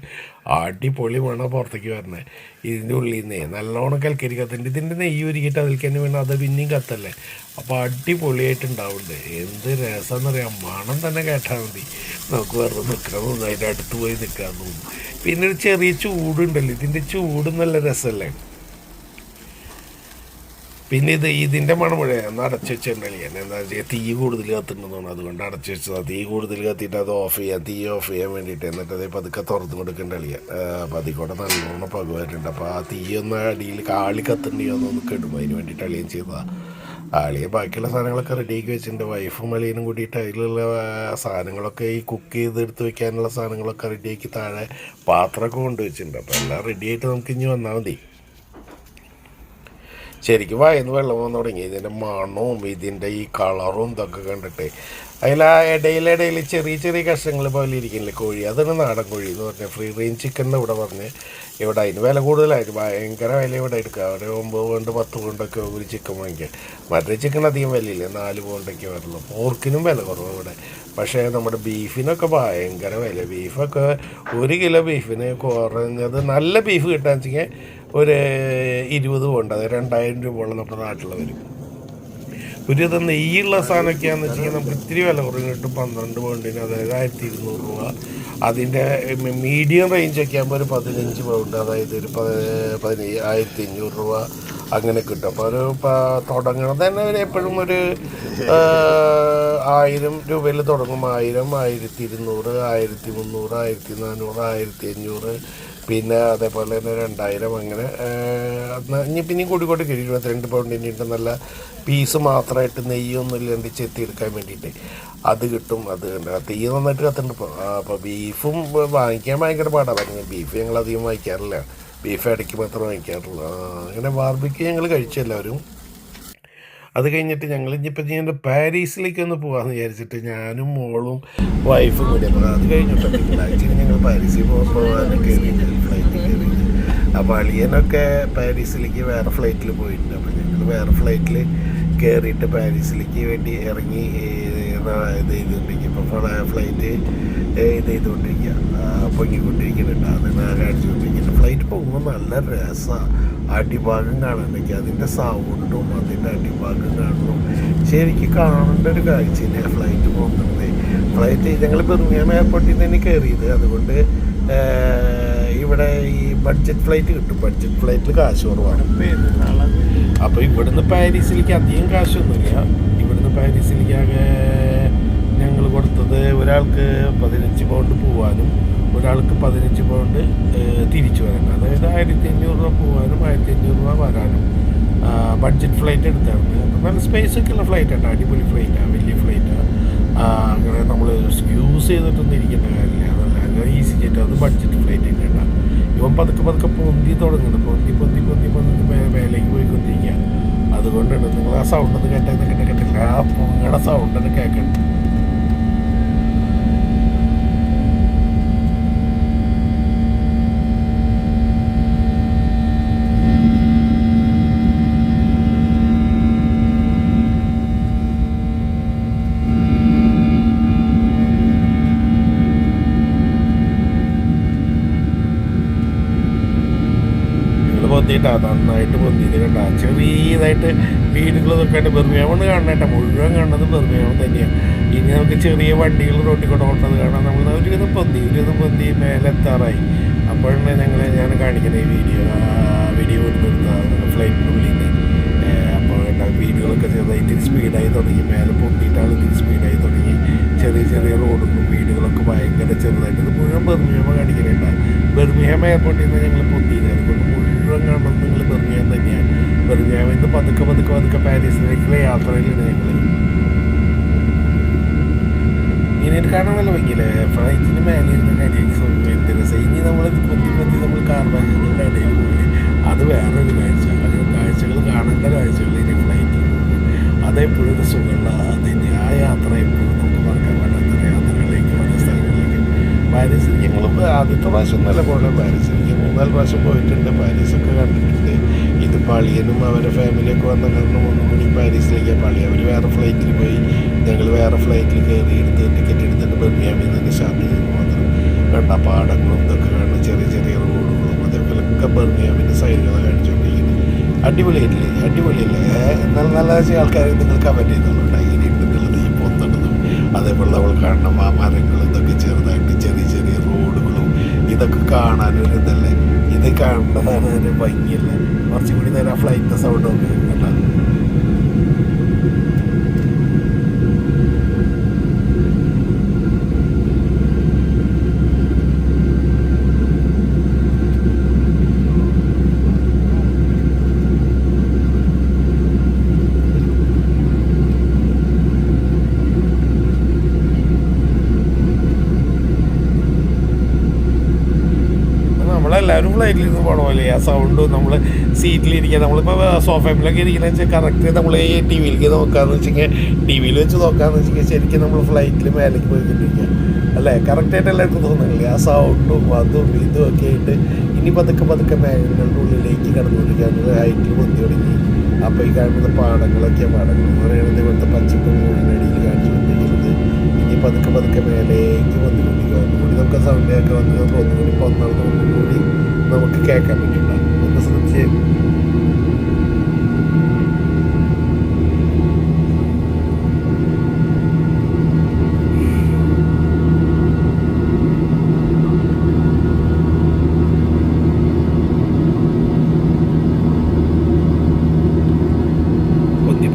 അടിപൊളി മണം പുറത്തേക്ക് വരണേ. ഇതിൻ്റെ ഉള്ളിൽ നിന്നേ നല്ലോണം കൽക്കരി കത്തുന്നുണ്ട്. ഇതിൻ്റെ നെയ്യ് ഉരുക്കിയിട്ട് അതിലേക്ക് തന്നെ വേണം. അത് പിന്നെയും കത്തല്ലേ. അപ്പോൾ അടിപൊളിയായിട്ടുണ്ടാവുന്നുണ്ട്. എന്ത് രസമെന്നറിയാം. മണം തന്നെ കേട്ടാൽ മതി. നമുക്ക് വെറുതെ നിൽക്കണം, അതിൻ്റെ അടുത്ത് പോയി നിൽക്കാൻ തോന്നും. പിന്നെ ഒരു ചെറിയ ചൂടുണ്ടല്ലോ. ഇതിൻ്റെ ചൂട് നല്ല രസമല്ലേ. പിന്നെ ഇതിൻ്റെ മണം മുഴുവൻ ഒന്ന് അടച്ചു വെച്ചിട്ടുണ്ടല്ലേ. എന്താ വെച്ചാൽ തീ കൂടുതൽ കത്തുണ്ടെന്നാണ്. അതുകൊണ്ട് അടച്ചു വെച്ചതാണ്. തീ കൂടുതൽ കത്തിയിട്ട് അത് തീ ഓഫ് ചെയ്യാൻ വേണ്ടിയിട്ട്. എന്നിട്ട് അത് പതുക്കെ തുറന്നു കൊടുക്കേണ്ടല്ലേ. അപ്പോൾ അതിൽ കൂടെ നല്ലോണം പകുവായിട്ടുണ്ട്. അപ്പോൾ ആ തീ ഒന്ന് അടിയിൽ കാളി കത്തുണ്ടെങ്കിൽ അതൊന്ന് കെടും. അതിന് വേണ്ടിയിട്ട് അളിയൻ ചെയ്തതാണ്. അളിയെ ബാക്കിയുള്ള സാധനങ്ങളൊക്കെ റെഡിയാക്കി വെച്ചിട്ടുണ്ട്. വൈഫും അളിയനും കൂടിയിട്ട് അതിലുള്ള സാധനങ്ങളൊക്കെ ഈ കുക്ക് ചെയ്തെടുത്ത് വെക്കാനുള്ള സാധനങ്ങളൊക്കെ റെഡിയാക്കി താഴെ പാത്രമൊക്കെ കൊണ്ടുവച്ചിട്ടുണ്ട്. അപ്പോൾ എല്ലാം റെഡിയായിട്ട് നമുക്ക് ഇനി വന്നാൽ മതി. ശരിക്കും വായന്ന് വെള്ളം വന്ന് തുടങ്ങി ഇതിൻ്റെ മണവും ഇതിൻ്റെ ഈ കളറും ഇതൊക്കെ കണ്ടിട്ട്. അതിൽ ആ ഇടയിലിടയിൽ ചെറിയ ചെറിയ കഷ്ണങ്ങൾ പോലെ ഇരിക്കുന്നില്ലേ കോഴി, അതാണ് നാടൻ കോഴി എന്ന് പറഞ്ഞാൽ. ഫ്രീ റേഞ്ച് ചിക്കൻ ഇവിടെ പറഞ്ഞ് ഇവിടെ അതിന് വില കൂടുതലായിരുന്നു, ഭയങ്കര വില ഇവിടെ എടുക്കുക. ഒരു 9 പൗണ്ട് 10 പൗണ്ടൊക്കെ ഒരു ചിക്കൻ വാങ്ങിക്കുക. മറ്റേ ചിക്കൻ അധികം വിലയില്ല, 4 പൗണ്ടൊക്കെ വരുള്ളൂ. പോർക്കിനും വില കുറവ് ഇവിടെ. പക്ഷേ നമ്മുടെ ബീഫിനൊക്കെ ഭയങ്കര വില. ബീഫൊക്കെ 1 കിലോ ബീഫിന് കുറഞ്ഞത് നല്ല ബീഫ് കിട്ടാന്ന് വെച്ചെങ്കിൽ ഒരു 20 പൗണ്ട്, അത് 2000 രൂപയോളം നമ്മുടെ നാട്ടിൽ വരും. ഒരു ഇത് നെയ്യുള്ള സാധനമൊക്കെയാണെന്ന് വെച്ചെങ്കിൽ നമുക്ക് ഇത്തിരി വില കുറഞ്ഞ് കിട്ടും, 12 പൗണ്ടിന്, അതായത് 1200 രൂപ. അതിൻ്റെ മീഡിയം റേഞ്ചൊക്കെ ആകുമ്പോൾ ഒരു 15 പൗണ്ട്, അതായത് ഒരു 1500 രൂപ അങ്ങനെ കിട്ടും. അപ്പോൾ ഒരു തുടങ്ങണത് തന്നെ എപ്പോഴും ഒരു 1000 രൂപയിൽ തുടങ്ങും. 1000, 1200, 1300, 1400, 1500, പിന്നെ അതേപോലെ തന്നെ 2000, അങ്ങനെ ഇനി പിന്നെയും കൂടിക്കോട്ട് കഴിയും. 22 പൗണ്ടിൻ്റെ നല്ല പീസ് മാത്രമായിട്ട് നെയ്യൊന്നും ഇല്ലാണ്ട് ചെത്തിയെടുക്കാൻ വേണ്ടിയിട്ട് അത് കിട്ടും. അത് തീ നന്നായിട്ട് കത്തുണ്ട് ഇപ്പോൾ. അപ്പോൾ ബീഫും വാങ്ങിക്കാൻ ഭയങ്കര പാടാണ്. പറഞ്ഞത് ബീഫ് ഞങ്ങൾ അധികം വാങ്ങിക്കാറില്ല, ബീഫ് ഇടയ്ക്ക് മാത്രമേ വാങ്ങിക്കാറുള്ളൂ. അങ്ങനെ ബാർബിക്ക് ഞങ്ങൾ കഴിച്ചു എല്ലാവരും. അത് കഴിഞ്ഞിട്ട് ഞങ്ങൾ ഇനിയിപ്പോൾ ഞാൻ പാരീസിലേക്ക് ഒന്ന് പോകാമെന്ന് വിചാരിച്ചിട്ട് ഞാനും മോളും വൈഫും കൂടി. അപ്പോൾ അത് കഴിഞ്ഞിട്ട് ആക്ച്വലി ഞങ്ങൾ പാരീസിൽ പോകാൻ കയറിയിട്ട് ഫ്ലൈറ്റിൽ കയറിയിട്ട്. അപ്പോൾ അളിയനൊക്കെ പാരീസിലേക്ക് വേറെ ഫ്ലൈറ്റിൽ പോയിട്ടുണ്ട്. അപ്പോൾ ഞങ്ങൾ വേറെ ഫ്ലൈറ്റിൽ കയറിയിട്ട് പാരീസിലേക്ക് വേണ്ടി ഇറങ്ങി ഇത് ചെയ്തുകൊണ്ടിരിക്കുക. ഇപ്പോൾ ഫ്ലൈറ്റ് ഇത് ചെയ്തുകൊണ്ടിരിക്കുക, പൊങ്ങിക്കൊണ്ടിരിക്കുന്നുണ്ട്. അതിനാണ് അടിച്ചുകൊണ്ടിരിക്കുന്നത്. ഫ്ലൈറ്റ് പോകുമ്പോൾ നല്ല രസമാണ്. അടിഭാഗം കാണാനൊക്കെ അതിൻ്റെ സൗണ്ടും അതിൻ്റെ അടിഭാഗം കാണണം. ശരിക്കും കാണേണ്ട ഒരു കാഴ്ചയില്ല ഫ്ലൈറ്റ് പോകുന്നത്. ഫ്ലൈറ്റ് ഞങ്ങൾ ബിർമിംഗം എയർപോർട്ടിൽ തന്നെ കയറിയത്. അതുകൊണ്ട് ഇവിടെ ഈ ബഡ്ജറ്റ് ഫ്ലൈറ്റ് കിട്ടും. ബഡ്ജറ്റ് ഫ്ലൈറ്റിൽ കാശ് കുറവാണ്. അപ്പോൾ ഇവിടുന്ന് പാരീസിലേക്ക് അധികം കാശൊന്നുമില്ല. ഇവിടുന്ന് പാരീസിലേക്ക് ആകെ ഞങ്ങൾ കൊടുത്തത് ഒരാൾക്ക് 15 പൗണ്ട് പോവാനും ഒരാൾക്ക് 15 പൗണ്ട് തിരിച്ചു വരാനും, അതായത് 1500 രൂപ പോകാനും 1500 രൂപ വരാനും ബഡ്ജറ്റ് ഫ്ലൈറ്റ് എടുത്തായിരുന്നു. നല്ല സ്പേസൊക്കെ ഉള്ള ഫ്ലൈറ്റാണ്, അടിപൊളി ഫ്ലൈറ്റാണ്, വലിയ ഫ്ലൈറ്റാണ്. അങ്ങനെ നമ്മൾ യൂസ് ചെയ്തിട്ടൊന്നും ഇരിക്കേണ്ട കാര്യമില്ല, അതല്ല അങ്ങനെ ഈസി ജെറ്റ്. അത് ബഡ്ജറ്റ് ഫ്ലൈറ്റ് തന്നെയാണ്. ഇവൻ പതുക്കെ പൊന്തി തുടങ്ങുന്നു, പൊന്തി മേലേക്ക് പോയിക്കൊണ്ടിരിക്കുക. അതുകൊണ്ടാണ് നിങ്ങൾ ആ സൗണ്ടൊന്നും കേട്ടില്ല, ആ പൊങ്ങയുടെ സൗണ്ടൊന്നും കേൾക്കണം. പൊന്തിയിട്ടാണ്, നന്നായിട്ട് പൊന്തിയിട്ട് കണ്ട. ചെറിയതായിട്ട് വീടുകൾ നോക്കാണ്ട് ബിർമിംഗം കാണണേട്ട, മുഴുവൻ കാണുന്നത് ബിർമിംഗം തന്നെയാണ്. ഇനി നമുക്ക് ചെറിയ വണ്ടികൾ റോട്ടിൽ കൂടെ ഓടുന്നത് കാണാൻ നമ്മൾ ഒരുവിധം പൊന്തി മേലെത്താറായി. അപ്പോഴാണ് ഞാൻ കാണിക്കുന്നത് ഈ വീഡിയോ എടുത്തെടുത്ത ഫ്ലൈറ്റിനുള്ളിൽ നിന്ന്. അപ്പോൾ വീടുകളൊക്കെ ചെറുതായി ഇത്തിരി സ്പീഡായി തുടങ്ങി, മേലെ പൊന്തിയിട്ടാണ് ഇത്തിരി സ്പീഡായി തുടങ്ങി. ചെറിയ റോഡുകളും വീടുകളൊക്കെ ഭയങ്കര ചെറുതായിട്ട്. ഇത് മുഴുവൻ ബിർമിംഗം കാണിക്കുന്നുണ്ട്. ബിർമിംഗം എയർപോർട്ടിൽ നിന്ന് ഞങ്ങൾ പൊന്തിയത്, അതുകൊണ്ട് മുഴുവൻ കാണുന്നത് നിങ്ങൾ ബിർമിംഗം തന്നെയാണ്. ബിർമിംഗമിൽ നിന്ന് പതുക്കെ പാരീസിലേക്കുള്ള യാത്രയിലാണ് ഞങ്ങൾ. ഇനി കാണാൻ നല്ല വയ്ക്കില്ലേ ഫ്ലൈറ്റിന് മേലെ ഇരുന്ന കാര്യം എന്ത് രസം. ഇനി നമ്മൾ പൊന്തി നമ്മൾ കാർബാജുകളുടെ ഇടയിൽ പോയില്ലേ, അത് വേറൊരു കാഴ്ച. അത് കാഴ്ചകൾ കാണേണ്ട കാഴ്ചകൾ ഇനി ഫ്ലൈറ്റിൽ പോകും. അതെപ്പോഴും ഒരു സുഖമുള്ള അതിൻ്റെ ആ യാത്ര എപ്പോഴും നമുക്ക് മറക്കാൻ പറ്റാത്ത യാത്രകളിലേക്ക് പല സ്ഥലങ്ങളിലേക്ക്. പാരീസിൽ ഞങ്ങൾ ആദ്യത്തെ പ്രാവശ്യം ഒന്നല്ല പോലെ പാരീസിലേക്ക് 3-4 പ്രാവശ്യം പോയിട്ടുണ്ട്. പാരീസൊക്കെ കണ്ടിട്ടുണ്ട്. ഇത് പളിയനും അവരുടെ ഫാമിലിയൊക്കെ വന്ന കാരണം 1 മണി പാരീസിലേക്ക് പളി. അവർ വേറെ ഫ്ലൈറ്റിൽ പോയി, ഞങ്ങൾ വേറെ ഫ്ലൈറ്റിൽ കയറി ടിക്കറ്റ് എടുത്തിട്ട് ബിർമിംഗമിൽ നിന്ന് സ്റ്റാർട്ട് ചെയ്ത് മാത്രം കണ്ട പാടങ്ങളും ഇതൊക്കെ കാണുന്ന ചെറിയ റോഡുകളും അതേപോലെയൊക്കെ ബിർമിംഗമിൻ്റെ സൈഡുകളെ കാണിച്ചുകൊണ്ടിരിക്കുന്നത്. അടിപൊളിയല്ലേ? നല്ല ആൾക്കാർ നിങ്ങൾ കമൻറ്റ് ചെയ്തോളൂ ഇങ്ങനെ ഉണ്ടെന്നുള്ളത്. ഈ പൊന്തണതും അതേപോലെ നമ്മൾ കാണുന്ന മരങ്ങളും ഇതൊക്കെ ചെറുതായിട്ട് ചെറിയ റോഡുകളും ഇതൊക്കെ കാണാനൊരു ഇതല്ലേ. ഇത് കാണുന്നതാണ് ഒരു ഭംഗിയല്ലേ. കുറച്ചും കൂടി നേരം ഫ്ലൈറ്റിൻ്റെ സൗണ്ടൊക്കെ കേട്ടോ. നമ്മളെല്ലാവരും ഫ്ലൈറ്റിൽ നിന്ന് പോകണ പോലെ ആ സൗണ്ട് നമ്മൾ സീറ്റിലിരിക്കുക. നമ്മളിപ്പോൾ സോഫയിലൊക്കെ ഇരിക്കുന്ന വെച്ചാൽ കറക്റ്റ് നമ്മൾ ഈ ടി വിയിലേക്ക് നോക്കാമെന്ന് വെച്ചെങ്കിൽ ടി വിയിൽ വെച്ച് നോക്കാമെന്ന് വെച്ചെങ്കിൽ ശരിക്കും നമ്മൾ ഫ്ലൈറ്റിൽ മേലേക്ക് പോയിക്കൊണ്ടിരിക്കുക അല്ലേ? കറക്റ്റായിട്ട് എല്ലാവർക്കും തോന്നുന്നില്ലേ? ആ സൗണ്ടും അതും ഇതും ഒക്കെ ആയിട്ട് ഇനി പതുക്കെ മേഘങ്ങളുടെ ഉള്ളിലേക്ക് കടന്നുകൊണ്ടിരിക്കുക. ഹൈറ്റിൽ പൊന്തി തുടങ്ങി. അപ്പോൾ ഈ കാണുന്ന പാടങ്ങൾ എന്ന് പറയുന്നത് ഇവിടുത്തെ പച്ചപ്പ് മുഴുവനടിയിൽ കാണിച്ചുകൊണ്ടിരിക്കുന്നത്. ഇനി പതുക്കെ മേലേക്ക് വന്നുകൊണ്ടിരിക്കുക. ഒന്നുകൂടി നമുക്ക് സൗണ്ടിലൊക്കെ വന്ന് നമുക്ക് ഒന്നുകൂടി ഒന്നുകൂടി നമുക്ക് കേൾക്കാൻ പറ്റില്ല. ഒന്ന് ശ്രദ്ധിച്ച് പൊന്തി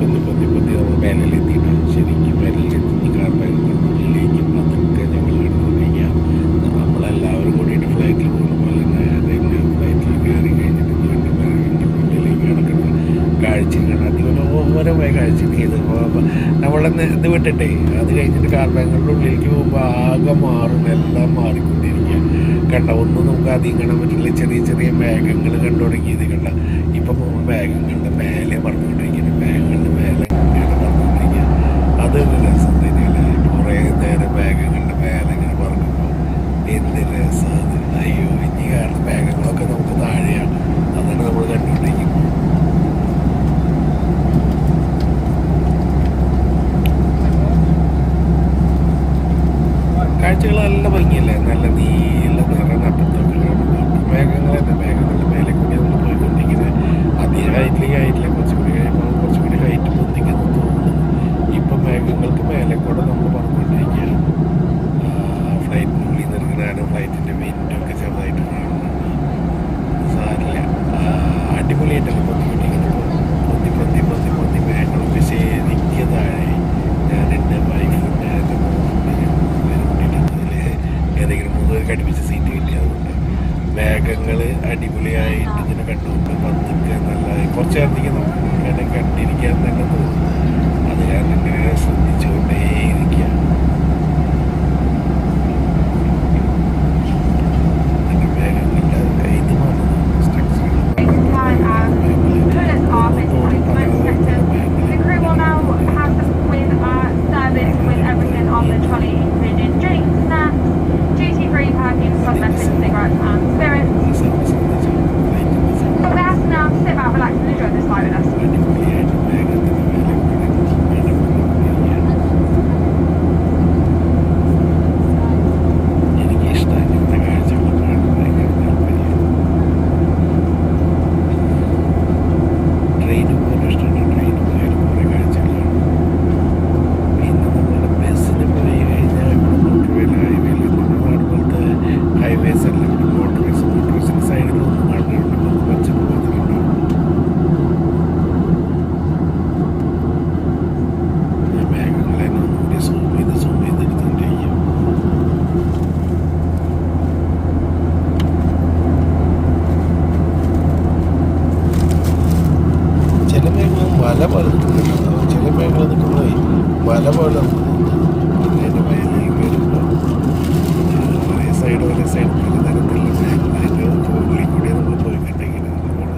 നമ്മൾ മേലിലെത്തിയിട്ട് ശരിക്കും മേലിലെത്തി കാർബൈനുള്ളിലേക്ക് പതുക്കെ ഞങ്ങൾ കിടന്നുകൊണ്ടിരിക്കുക. നമ്മളെല്ലാവരും കൂടിയിട്ട് ഫ്ലൈറ്റിൽ പോകുന്ന പോലെ തന്നെ ഫ്ലൈറ്റിൽ കയറി കഴിഞ്ഞിട്ട് ഉള്ളിലേക്ക് കിടക്കുന്ന കാഴ്ചകളാണ് അതിമനോഹരമായ കാഴ്ചകൾ. നമ്മളെ ഇത് വിട്ടിട്ടേ അത് കഴിഞ്ഞിട്ട് കാർബൈനുകളുടെ ഉള്ളിലേക്ക് പോകുമ്പോൾ ആകെ മാറും, എല്ലാം മാറിക്കൊണ്ടിരിക്കുക. കണ്ട ഒന്നും നമുക്ക് അധികം കാണാൻ പറ്റില്ല. ചെറിയ മേഘങ്ങൾ കണ്ടു തുടങ്ങിയത് കണ്ട. ഇപ്പം മേഘങ്ങളുടെ മേലെ പറഞ്ഞുകൊണ്ടിരിക്കുന്നത്, മേഘങ്ങളുടെ മേലെ ഇങ്ങനെ പറഞ്ഞുകൊണ്ടിരിക്കുക. അതൊരു രസം തന്നെയല്ലേ? കുറേ നേരം മേഘങ്ങളുടെ മേലെ ഇങ്ങനെ പറഞ്ഞപ്പോൾ എന്ത് രസം അത്. അയ്യോ, ഇനി കാരണം മേഘങ്ങളൊക്കെ നമുക്ക് താഴെയാണ്. അതാണ് നമ്മൾ കണ്ടുകൊണ്ടിരിക്കുന്നത്. കാഴ്ചകൾ നല്ല ഭംഗിയല്ലേ? നല്ല നീല നിറനട്ടത്തൊക്കെ മേഘങ്ങളുടെ മേലെ കൂടി നമ്മൾ പോയിക്കൊണ്ടിരിക്കുന്നത്. അധികം ഹൈറ്റില്ല, കുറച്ചുകൂടി കഴിയുമ്പോൾ കുറച്ചുകൂടി ഹൈറ്റ് പൊന്തിക്കുന്നു തോന്നുന്നു. ഇപ്പം മേഘങ്ങൾക്ക് മേലെ കൂടെ നമ്മൾ പറഞ്ഞുകൊണ്ടിരിക്കുക. ഫ്ലൈറ്റിനുള്ളിൽ നിൽക്കുന്നതാണ്. ഫ്ലൈറ്റിൻ്റെ വിൻഡൊക്കെ ചെറുതായിട്ട് കാണുന്നുണ്ട്. സാരില്ല, അടിപൊളിയായിട്ടല്ലേ പൊന്തിക്കൊണ്ടിരിക്കുന്നത്. പൊന്തി മേഘങ്ങളൊക്കെ ശരിക്കും താഴെ. ഞാൻ എൻ്റെ വൈഫിൻ്റെ എൻ്റെ ഏതെങ്കിലും 3 പേർക്ക് അടുപ്പിച്ച് സീറ്റ് കിട്ടിയതുകൊണ്ട് മേഘങ്ങൾ അടിപൊളിയായിട്ട് ഇങ്ങനെ കണ്ടുകൊണ്ട് പതുക്കെ നല്ല കുറച്ച് നേരത്തേക്ക് നമുക്ക് ഇങ്ങനെ കണ്ടിരിക്കാൻ തന്നെ തോന്നും. അത് ഞാൻ ഇങ്ങനെ ശ്രദ്ധിച്ചുകൊണ്ടേയിരിക്കുക. മേഘങ്ങളുടെ ഇത് മല പോലെ നിൽക്കുന്നുണ്ടോ? ചില മേഖല നിൽക്കുന്നത് മല പോലെ പിന്നെ അതിൻ്റെ മേലേക്ക് വരുമ്പോൾ ഒരേ സൈഡ് പല തരത്തിലുള്ള അതിൻ്റെ ഉള്ളിൽ കൂടി നമ്മൾ പോയിട്ടുണ്ടെങ്കിൽ നമ്മൾ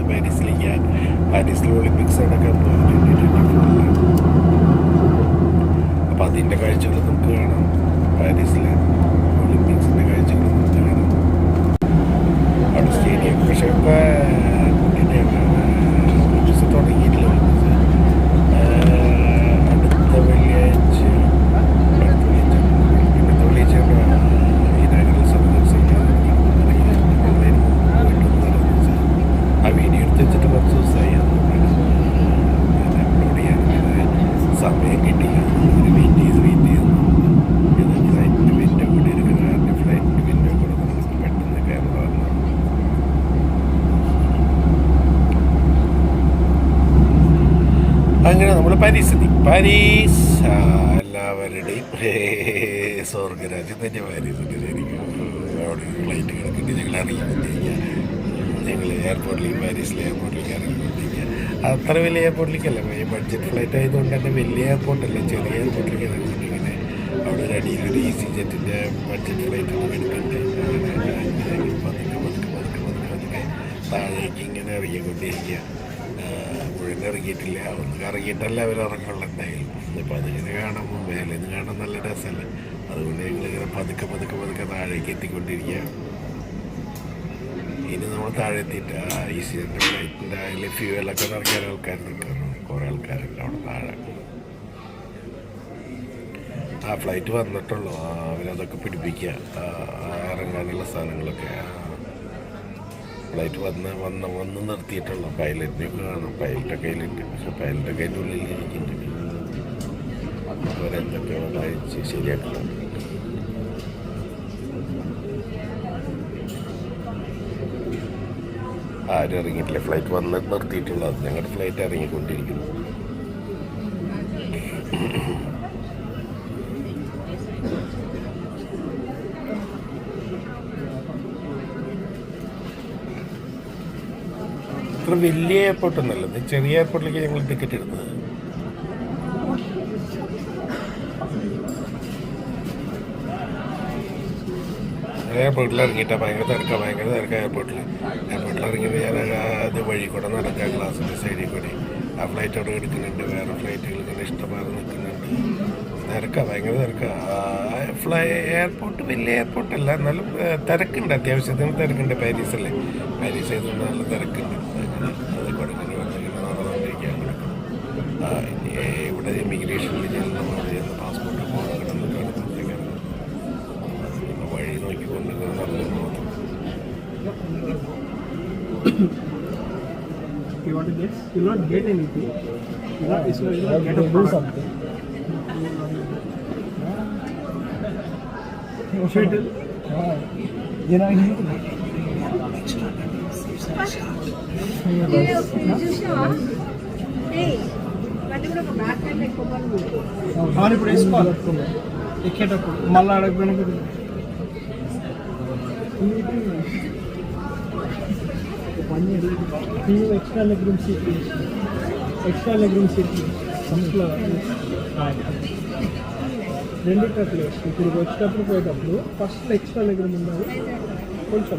പാരീസിൽ ഒളിമ്പിക്സ് നടക്കാൻ പോയി 2024. അപ്പോൾ അതിൻ്റെ കാഴ്ചകൾ നമുക്ക് കാണാം. പാരീസിലെ ഒളിമ്പിക്സിൻ്റെ കാഴ്ചകൾ നമുക്ക് കാണാം. അവിടെ സ്റ്റേഡിയം പക്ഷേ ഒക്കെ തുടങ്ങിയിട്ടില്ല. അടുത്ത വെള്ളിയാഴ്ച ആ വീഡിയോ എടുത്ത് വെച്ചിട്ട് കുറച്ച് ദിവസമായി. അപ്ലോഡ് ചെയ്യാൻ സമയം കിട്ടിയില്ല. വെയിറ്റ് ചെയ്ത് ഫ്ലൈറ്റിൻ്റെ വിൻഡോ കൂടി എടുക്കുന്ന ഫ്ലൈറ്റിൻ്റെ വിൻഡോ കൂടെ നമുക്ക് പെട്ടെന്ന് ക്യാമറ വന്നു. അങ്ങനെ നമ്മൾ പാരീസ് എല്ലാവരുടെയും സ്വർഗരാജ്യം തന്നെ പാരീസിൻ്റെ ശരിക്കും. അവിടെ ഫ്ലൈറ്റ് കിടക്കേണ്ടി ഞങ്ങൾ ഇറങ്ങിക്കൊണ്ടിരിക്കുക. ഞങ്ങൾ പാരീസിലെ എയർപോർട്ടിലേക്ക് ഇറങ്ങിക്കൊണ്ടിരിക്കുക. അത്ര വലിയ എയർപോർട്ടിലേക്കല്ല, ബഡ്ജറ്റ് ഫ്ലൈറ്റ് ആയതുകൊണ്ട് തന്നെ വലിയ എയർപോർട്ടല്ല, ചെറിയ എയർപോർട്ടിലേക്ക് ഇറങ്ങിക്കൊണ്ടിരിക്കുന്നത്. അവിടെ ഒരു അടിയിലൊരു ഈസി ജെറ്റിൻ്റെ ബഡ്ജറ്റ് ഫ്ലൈറ്റ് എടുക്കുന്നുണ്ട്. പതുക്കെ താഴേക്ക് ഇങ്ങനെ ഇങ്ങനെ ഇറങ്ങിക്കൊണ്ടിരിക്കുക. മുഴുവൻ ഇറങ്ങിയിട്ടില്ല, ഒന്ന് കറങ്ങിയിട്ടല്ല അവർ ഇറങ്ങുള്ളൂ എന്തായാലും. ഇപ്പം അതിങ്ങനെ കാണുമ്പോൾ മേലെ നിന്ന് കാണാൻ നല്ല രസമല്ലേ, അതുകൊണ്ട് ഞങ്ങളിങ്ങനെ പതുക്കെ പതുക്കെ പതുക്കെ താഴേക്ക് എത്തിക്കൊണ്ടിരിക്കുക. ഇനി നമ്മൾ താഴെ എത്തിയിട്ട് ഈസിൻ്റെ ഫ്ലൈറ്റിൻ്റെ അതിൽ ഫ്യൂവലൊക്കെ നിറയ്ക്കാൻ ആൾക്കാർ നിൽക്കുന്നു, കുറേ ആൾക്കാരുണ്ട് അവിടെ താഴെ. ഫ്ലൈറ്റ് വന്നിട്ടുള്ളൂ, അവരതൊക്കെ പിടിപ്പിക്കുക, ഇറങ്ങാനുള്ള സാധനങ്ങളൊക്കെ. ഫ്ലൈറ്റ് വന്ന് നിർത്തിയിട്ടുള്ളൂ. പൈലറ്റിനെയൊക്കെ കാണാം, പൈലറ്റൊക്കെ കയ്യിലുണ്ട്, പക്ഷെ പൈലറ്റൊക്കെ അതിൻ്റെ ഉള്ളിൽ ഇരിക്കുന്നുണ്ട്. അവരെന്തൊക്കെയോ കഴിച്ച് ശരിയാക്കുന്നുണ്ട്. ആരും ഇറങ്ങിയിട്ടില്ല, ഫ്ലൈറ്റ് വന്ന് നിർത്തിയിട്ടുള്ളത്. ഞങ്ങളുടെ ഫ്ലൈറ്റ് ഇറങ്ങിക്കൊണ്ടിരിക്കുന്നു. ഇത്ര വലിയ എയർപോർട്ടൊന്നുമല്ല, ഇത് ചെറിയ എയർപോർട്ടിലേക്ക് ഞങ്ങൾ ടിക്കറ്റ് എടുത്തത്. എയർപോർട്ടിൽ ഇറങ്ങിയിട്ടാണ് ഭയങ്കര തിരക്കാണ് എയർപോർട്ടിൽ ഇറങ്ങിയിട്ട് ഞാൻ അത് വഴി കൂടെ നടക്കാം, ഗ്ലാസിൻ്റെ സൈഡിൽ കൂടി. ആ ഫ്ലൈറ്റ് അവിടെ എടുക്കുന്നുണ്ട്, വേറെ ഫ്ലൈറ്റുകൾ ഇങ്ങനെ ഇഷ്ടംപോലെ നിൽക്കുന്നുണ്ട്. ഭയങ്കര തിരക്കാണ്. എയർപോർട്ട് വലിയ എയർപോർട്ടല്ല, എന്നാലും തിരക്കുണ്ട്, അത്യാവശ്യത്തിന് തിരക്കുണ്ട്. പാരീസല്ലേ, പാരീസ് ആയതുകൊണ്ട് നല്ല തിരക്കുണ്ട്. അത് കൊടുക്കുന്നു നടന്നുകൊണ്ടിരിക്കാൻ കൊടുക്കണം. ഇവിടെ ഇമിഗ്രേഷനിൽ ചെല്ലണം, അവിടെ ചെന്ന് പാസ്പോർട്ട് കൊടുക്കണം, കാണുമ്പോഴത്തേക്കാണ് വഴി നോക്കിക്കൊണ്ട് നടന്നു പോകുന്നത്. You want to get, you will not get anything. You will not get a product. You know, you need to make extra. అవన్నీ ఇప్పుడు వేసుకోవాలి ఎక్కేటప్పుడు మళ్ళీ అడగడానికి ఎక్స్ట్రా లెగ్ రూమ్ సీట్ సంస్థలో రెండు ట్రక్లు ఇప్పుడు వచ్చేటప్పుడు పోయేటప్పుడు ఫస్ట్ ఎక్స్ట్రా లెగ్ రూమ్ ఉండాలి కొంచెం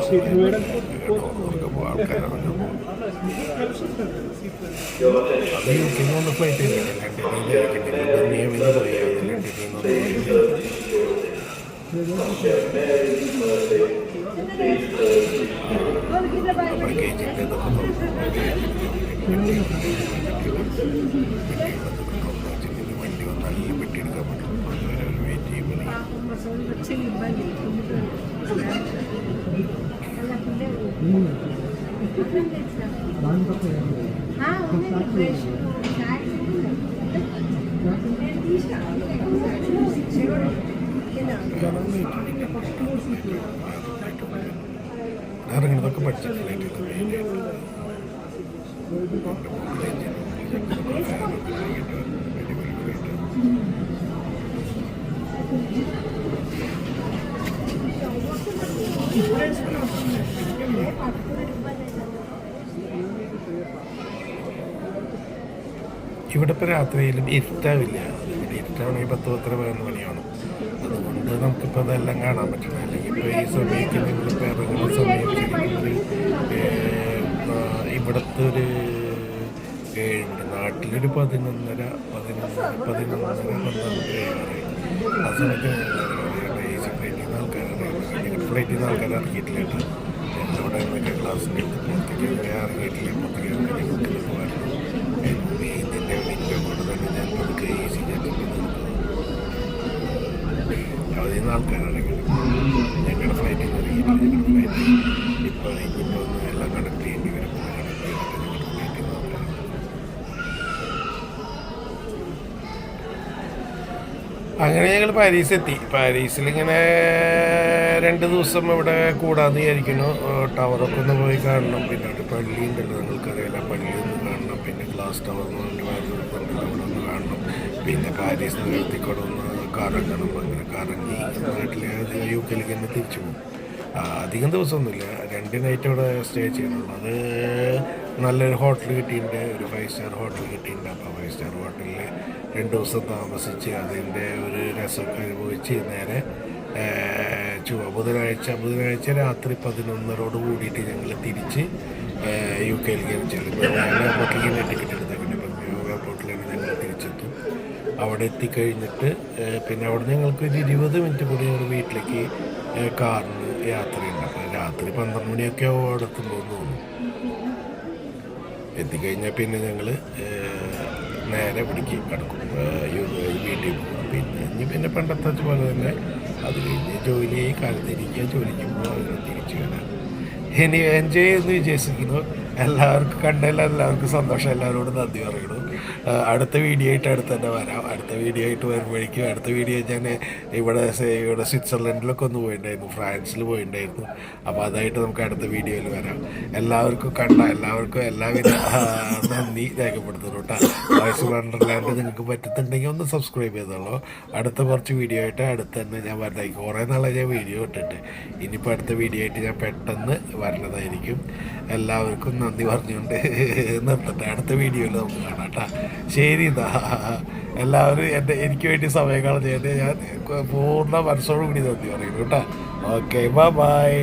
సీట్ వేయడం ഫ്ലൈറ്റ് വണ്ടി വന്ന് നല്ല പെട്ടിയെടുക്കാൻ പറ്റും, വെയിറ്റ് ചെയ്യുമ്പോൾ ഇറങ്ങുന്നതൊക്കെ പഠിച്ച ഫ്ലൈറ്റുകൾ മെയിനായിട്ട് ഇവിടെ ഇപ്പോൾ രാത്രിയിലും ഇരുട്ടാവില്ല. ഇവിടെ ഇരുട്ടാണെങ്കിൽ 10-11 മണിയാണ്. അതുകൊണ്ട് നമുക്കിപ്പോൾ അതെല്ലാം കാണാൻ പറ്റണം. അല്ലെങ്കിൽ ഇപ്പോൾ ഈ സമയത്ത് നിങ്ങളിപ്പോൾ ഇറങ്ങുന്ന സമയം ഇവിടുത്തെ ഒരു 7 മണി, നാട്ടിലൊരു 11:30 ആ സമയത്ത് ഈസി ഫ്ലൈറ്റിൽ നിന്ന് ഫ്ലൈറ്റിൽ നിന്ന് ആൾക്കാർ ഇറങ്ങിയിട്ടില്ല കേട്ടോ. ഞങ്ങളിവിടെ നിന്നൊക്കെ ക്ലാസ്സിൻ്റെ പുറത്തേക്ക് ഇറങ്ങിയിട്ടില്ല, പുറത്തേക്ക് പോകാറുണ്ട്. ഇതിൻ്റെ വിൻഡോ കൊണ്ട് തന്നെ ഞാൻ പതുക്കെ ഈസി ജെറ്റിൽ അതിൽ നിന്ന് ആൾക്കാരിറങ്ങി. ഞങ്ങളുടെ ഫ്ലൈറ്റിൽ നിന്ന് ഇറങ്ങിയിട്ടില്ല. ഞങ്ങളുടെ ഫ്ലൈറ്റ് ഇപ്പോൾ ഒന്ന് എല്ലാം കണക്ട് ചെയ്യേണ്ടി വരും. അങ്ങനെ ഞങ്ങൾ പാരീസ് എത്തി. പാരീസിലിങ്ങനെ 2 ദിവസം ഇവിടെ കൂടാതെ വിചാരിക്കുന്നു. ടവറൊക്കെ ഒന്ന് പോയി കാണണം. പിന്നെ അവിടെ പള്ളി ഉണ്ടല്ലോ, നിങ്ങൾക്കറിയില്ല, പള്ളി ഒന്ന് കാണണം. പിന്നെ ഗ്ലാസ് ടവർ എന്ന് പറഞ്ഞിട്ട് വേറൊരുത്തുണ്ടല്ലോ, അവിടെ ഒന്ന് കാണണം. പിന്നെ പാരീസ് നഗരത്തിക്കൂടെ ഒന്ന് കറങ്ങണം. അങ്ങനെ കറങ്ങി നാട്ടിലെ UK തന്നെ തിരിച്ചു പോകും. അധികം ദിവസമൊന്നുമില്ല, 2 നൈറ്റ് അവിടെ സ്റ്റേ ചെയ്യണുള്ളൂ. അത് നല്ലൊരു ഹോട്ടൽ കിട്ടിയിട്ടുണ്ട്, ഒരു 5 സ്റ്റാർ ഹോട്ടൽ കിട്ടിയിട്ടുണ്ട്. അപ്പോൾ 5 സ്റ്റാർ ഹോട്ടലിൽ 2 ദിവസം താമസിച്ച് അതിൻ്റെ ഒരു രസമൊക്കെ അനുഭവിച്ച് നേരെ ബുധനാഴ്ച രാത്രി 11:30 കൂടിയിട്ട് ഞങ്ങൾ തിരിച്ച് യു കെയിലേക്ക് ചെല്ലും. ഞങ്ങൾ എയർപോർട്ടിലേക്ക് ടിക്കറ്റ് എടുത്തേക്കില്ല. എയർപോർട്ടിലാണ് ഞങ്ങൾ തിരിച്ചെത്തും. അവിടെ എത്തിക്കഴിഞ്ഞിട്ട് പിന്നെ അവിടെ ഞങ്ങൾക്ക് ഒരു 20 മിനിറ്റ് കൂടി ഞങ്ങൾ വീട്ടിലേക്ക് കാറിന് യാത്രയുണ്ട്. അപ്പോൾ രാത്രി 12 മണിയൊക്കെ ആവും അവിടെ എത്തുമ്പോൾ തോന്നുന്നു. എത്തിക്കഴിഞ്ഞാൽ പിന്നെ ഞങ്ങൾ നേരെ പിടിക്കും കിടക്കും, വീട്ടിൽ പോകും. പിന്നെ പണ്ടത്തെ പോലെ തന്നെ അത് കഴിഞ്ഞ് ജോലിയായി കാലത്തിരിക്കുക, ജോലിക്ക് പോകുക, അങ്ങനെ തിരിച്ചു വരാം. ഇനി എൻജോയ് ചെയ്യുന്നു വിചാരിക്കുന്നു. എല്ലാവർക്കും കണ്ടല്ല, എല്ലാവർക്കും സന്തോഷം, എല്ലാവരോടും നന്ദി പറയണം. അടുത്ത വീഡിയോ ആയിട്ട് അടുത്ത് തന്നെ വരാം. അടുത്ത വീഡിയോ ആയിട്ട് വരുമ്പോഴേക്കും അടുത്ത വീഡിയോ ഞാൻ ഇവിടെ സ്വിറ്റ്സർലൻഡിലൊക്കെ ഒന്ന് പോയിട്ടുണ്ടായിരുന്നു, ഫ്രാൻസിൽ പോയിട്ടുണ്ടായിരുന്നു. അപ്പോൾ അതായിട്ട് നമുക്ക് അടുത്ത വീഡിയോയിൽ വരാം. എല്ലാവർക്കും എല്ലാവർക്കും എല്ലാവിധ നന്ദി രേഖപ്പെടുത്തുന്നു കേട്ടോ. വോയിസ് വണ്ടർലാൻഡ് നിങ്ങൾക്ക് പറ്റുന്നുണ്ടെങ്കിൽ ഒന്ന് സബ്സ്ക്രൈബ് ചെയ്തോളൂ. അടുത്ത കുറച്ച് വീഡിയോ ആയിട്ട് അടുത്ത് തന്നെ ഞാൻ വരുന്നതായിരിക്കും. കുറേ നാളെ ഞാൻ വീഡിയോ ഇട്ടിട്ട്, ഇനിയിപ്പോൾ അടുത്ത വീഡിയോ ആയിട്ട് ഞാൻ പെട്ടെന്ന് വരുന്നതായിരിക്കും. എല്ലാവർക്കും നന്ദി പറഞ്ഞുകൊണ്ട് നിർത്തട്ടെ. അടുത്ത വീഡിയോയിൽ നമുക്ക് കാണാം കേട്ടോ. ശരി, ഇതാ എല്ലാവരും എനിക്ക് വേണ്ടി സമയം കളഞ്ഞതിന് ഞാൻ പൂർണ്ണ മനസ്സോടുകൂടി നന്ദി പറയുന്നു കേട്ടോ. Okay, by.